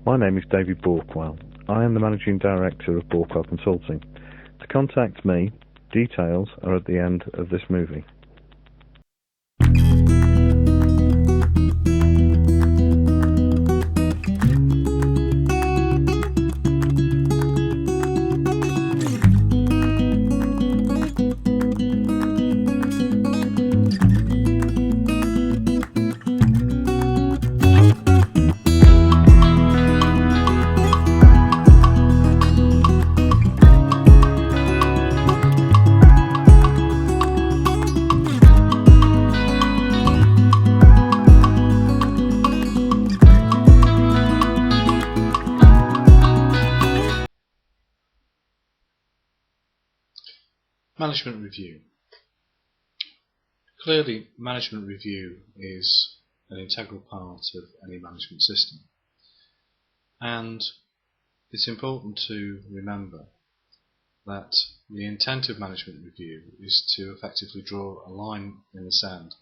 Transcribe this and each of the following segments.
My name is David Balkwell. I am the Managing Director of Balkwell Consulting. To contact me, details are at the end of this movie. Management review. Clearly, management review is an integral part of any management system, and it's important to remember that the intent of management review is to effectively draw a line in the sand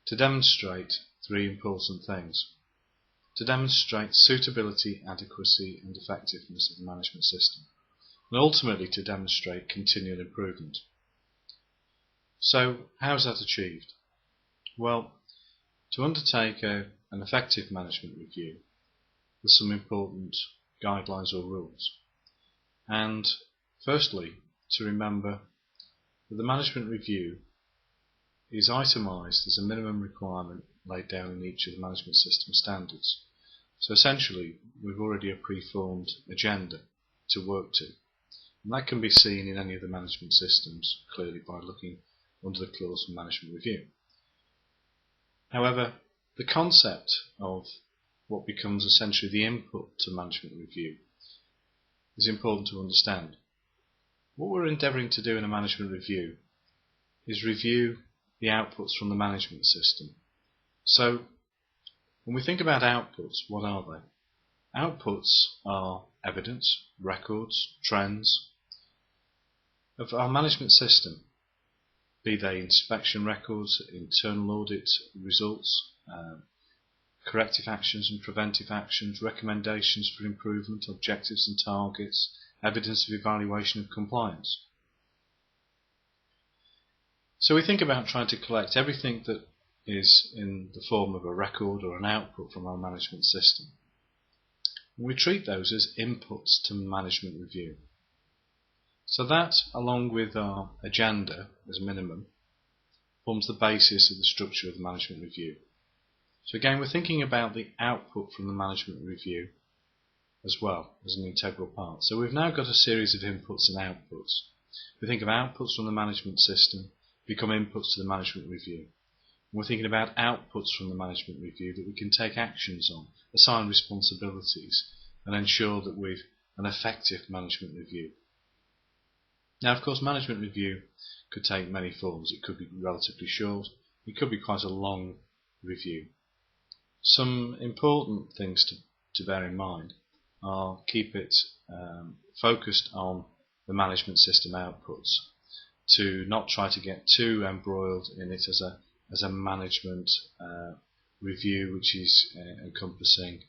to demonstrate three important things: to demonstrate suitability, adequacy and effectiveness of the management system, and ultimately to demonstrate continual improvement. So how is that achieved? Well, to undertake an effective management review, there's some important guidelines or rules. And firstly, to remember that the management review is itemised as a minimum requirement laid down in each of the management system standards. So essentially, we've already a preformed agenda to work to. And that can be seen in any of the management systems clearly by looking under the clause for management review. However, the concept of what becomes essentially the input to management review is important to understand. What we're endeavouring to do in a management review is review the outputs from the management system. So when we think about outputs, what are they? Outputs are evidence, records, trends of our management system, be they inspection records, internal audit results, corrective actions and preventive actions, recommendations for improvement, objectives and targets, evidence of evaluation of compliance. So we think about trying to collect everything that is in the form of a record or an output from our management system. And we treat those as inputs to management review. So that, along with our agenda as minimum, forms the basis of the structure of the management review. So again, we're thinking about the output from the management review as well as an integral part. So we've now got a series of inputs and outputs. We think of outputs from the management system become inputs to the management review. And we're thinking about outputs from the management review that we can take actions on, assign responsibilities, and ensure that we've an effective management review. Now, of course, management review could take many forms. It could be relatively short. It could be quite a long review. Some important things to bear in mind are keep it focused on the management system outputs, to not try to get too embroiled in it as a management review which is encompassing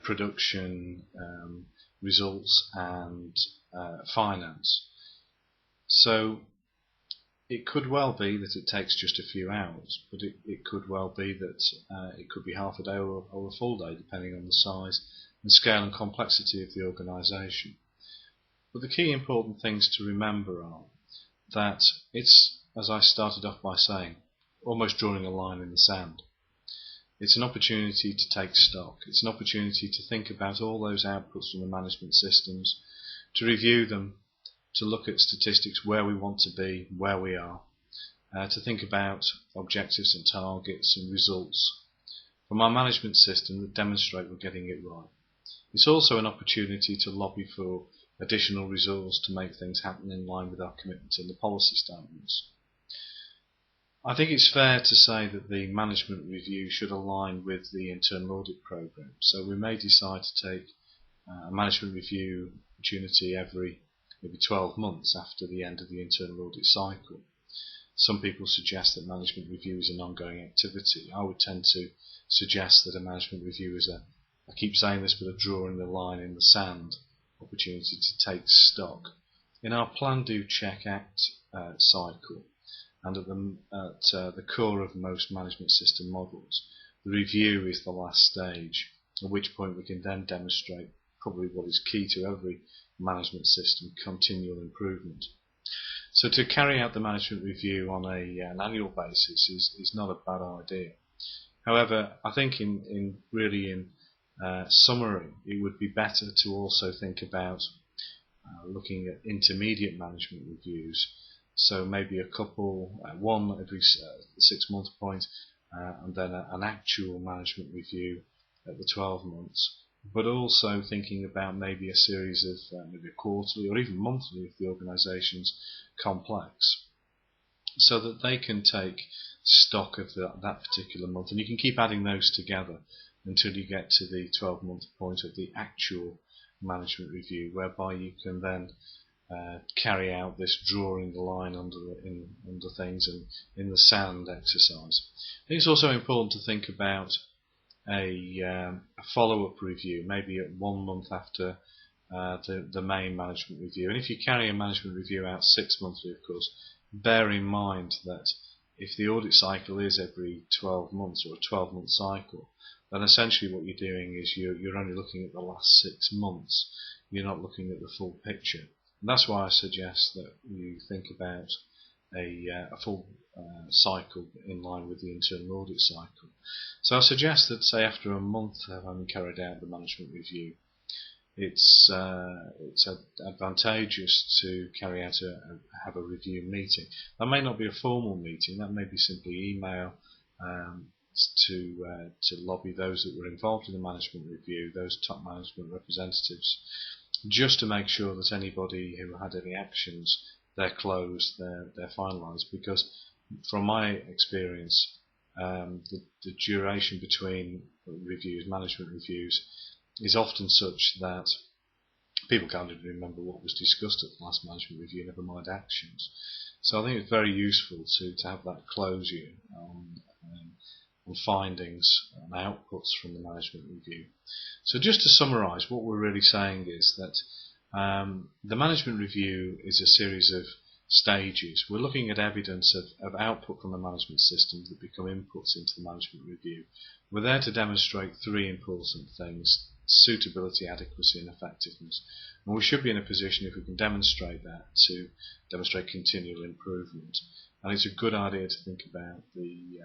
production, results and finance. So it could well be that it takes just a few hours, but it could well be that it could be half a day or a full day, depending on the size and scale and complexity of the organisation. But the key important things to remember are that it's, as I started off by saying, almost drawing a line in the sand. It's an opportunity to take stock. It's an opportunity to think about all those outputs from the management systems, to review them, to look at statistics, where we want to be, where we are, to think about objectives and targets and results from our management system that demonstrate we're getting it right. It's also an opportunity to lobby for additional resource to make things happen in line with our commitment in the policy statements. I think it's fair to say that the management review should align with the internal audit programme. So we may decide to take a management review opportunity every maybe 12 months after the end of the internal audit cycle. Some people suggest that management review is an ongoing activity. I would tend to suggest that a management review is I keep saying this, but a drawing the line in the sand opportunity to take stock. In our plan, do, check, act cycle, and at the core of most management system models, the review is the last stage, at which point we can then demonstrate probably what is key to every management system: continual improvement. So to carry out the management review on an annual basis is not a bad idea. However, I think in summary, it would be better to also think about looking at intermediate management reviews. So maybe a couple, one every 6 month point, and then an actual management review at the 12 months. But also thinking about maybe a series of maybe a quarterly or even monthly if the organisation's complex, so that they can take stock of that particular month, and you can keep adding those together until you get to the 12-month point of the actual management review, whereby you can then carry out this drawing the line under things and in the sand exercise. I think it's also important to think about a follow-up review, maybe at 1 month after the main management review. And if you carry a management review out 6 monthly, of course, bear in mind that if the audit cycle is every 12 months or a 12-month cycle, then essentially what you're doing is you're only looking at the last 6 months. You're not looking at the full picture. And that's why I suggest that you think about a full cycle in line with the internal audit cycle. So I suggest that, say, after a month of having carried out the management review, it's advantageous to carry out have a review meeting. That may not be a formal meeting. That may be simply email to lobby those that were involved in the management review, those top management representatives, just to make sure that anybody who had any actions, they're closed, they're finalised. Because from my experience, the duration between reviews, management reviews, is often such that people can't even remember what was discussed at the last management review, never mind actions. So I think it's very useful to have that closure on findings and outputs from the management review. So just to summarise, what we're really saying is that the management review is a series of stages. We're looking at evidence of output from the management system that become inputs into the management review. We're there to demonstrate 3 important things: suitability, adequacy and effectiveness. And we should be in a position, if we can demonstrate that, to demonstrate continual improvement. And it's a good idea to think about the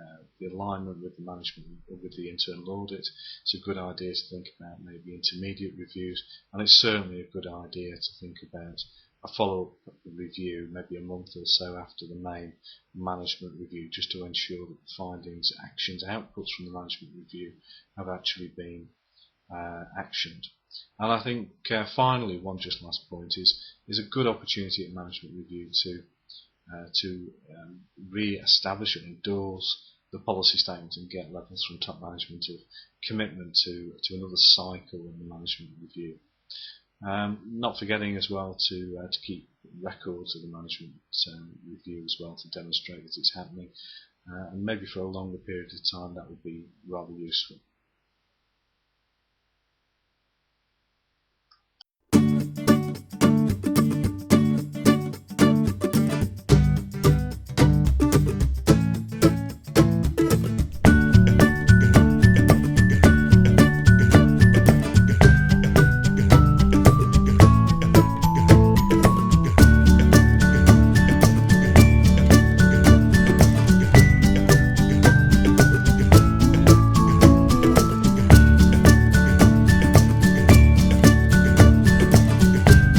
alignment with the management, with the internal audit. It's a good idea to think about maybe intermediate reviews, and it's certainly a good idea to think about a follow-up review maybe a month or so after the main management review, just to ensure that the findings, actions, outputs from the management review have actually been actioned. And I think finally, one just last point is a good opportunity at management review to re-establish and endorse the policy statement and get levels from top management of commitment to another cycle in the management review. Not forgetting as well to keep records of the management review as well, to demonstrate that it's happening, and maybe for a longer period of time that would be rather useful.